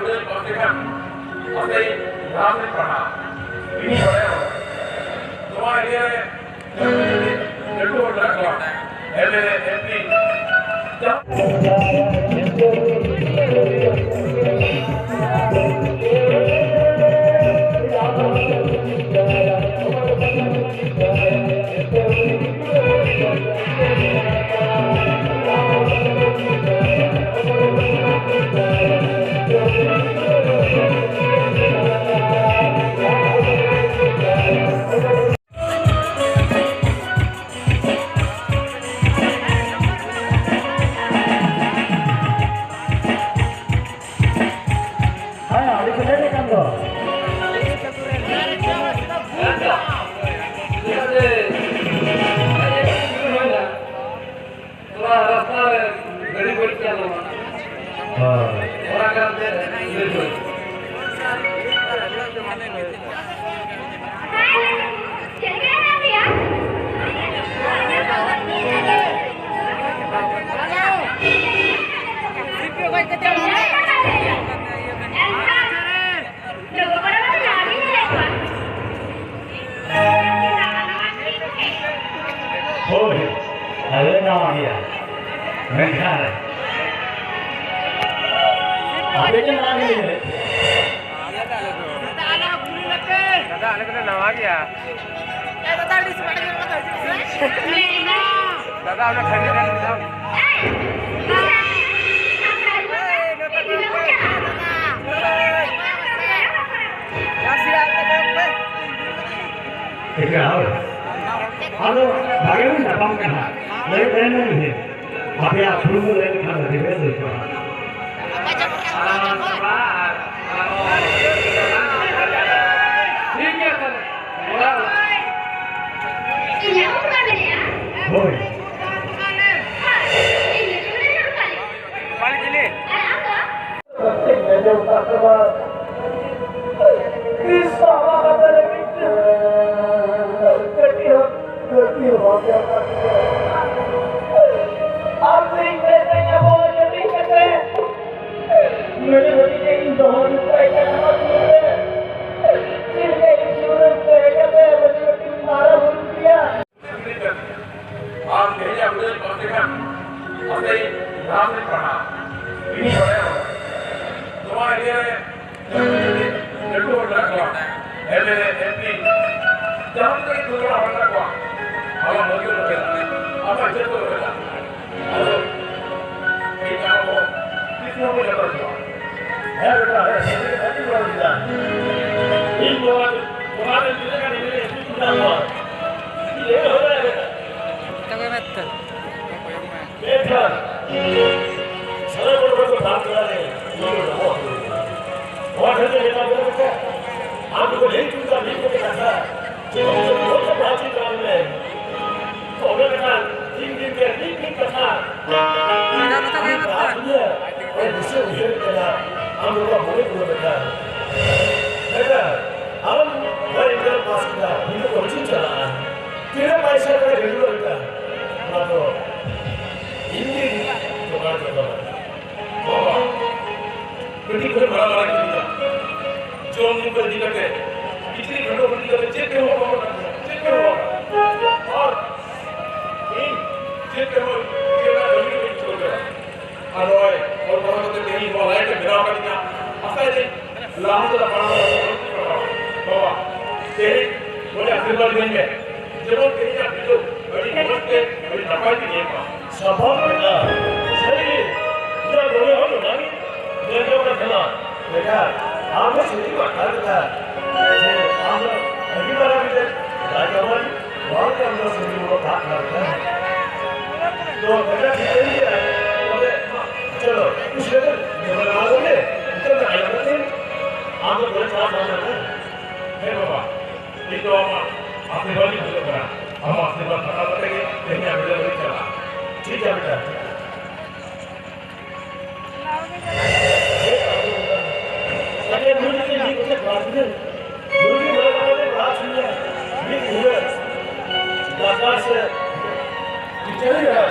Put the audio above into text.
ambil pastikan pasti berhasil pernah ini boleh semua ini itu berlaku MP Halo, bagaimana bangkana? Lepas ini, apa yang perlu dilakukan di Indonesia? Boy. Balik ini. Ini boleh semua ini itu berlaku MP jangan lagi dulu orang lakukan kalau mau juga apa jadi boleh kalau kita mau kita mau jadi apa ya betul nanti baru kita ini buat kemarin kita kan ini kita mau ini boleh kita betul betul saya berbuat baik lagi ini loh wah jadi kita berbuat आप को नहीं चुका नहीं को देखा जो बहुत बात कर ले तो उन्होंने कहा 3 दिन के 3 दिन कथा मेरा बता क्या बता और दूसरे उधर चला हम लोग बोले बोले बेटा बेटा हम घर इधर पास का इनको कोचिंग चला तेरे पैसा का रेगुलर का ना तो हिंदी तो बात करता बाबा कितनी बड़ा बड़ा किया जो उनको दिक्कत है कितनी घंटों की दिक्कत है चेक हो और इन चेक हो ये ना जमीन में छोड़ दो अरोय और बाबा तो कहीं बोला है कि मेरा कर दिया ऐसा है लाहौर का बड़ा बाबा तेरे बोले आशीर्वाद देंगे जब कहीं का बिल्लो बड़ी मौत के बड़ी नफा की नहीं पा स्वभाव बेटा सही ये बोले हो ना ये जो का चला बेटा आपने सिटी को हटा दिया जे हम अभी बार अभी राजवन बहुत के अंदर से वो बात करते हैं तो बेटा ये है बोले चलो कुछ लेकर ये बना दोगे इतना में आया करते हम लोग बड़े साथ आ जाते हैं हे बाबा ये तो हम आपने बात ही बोले करा हम आपने बात पता बताएंगे कहीं अवेलेबल चला ठीक है बेटा अरे मुझे ये कुछ बात नहीं मुझे बड़ा बात सुन ले ये पूरे दादा से चले गया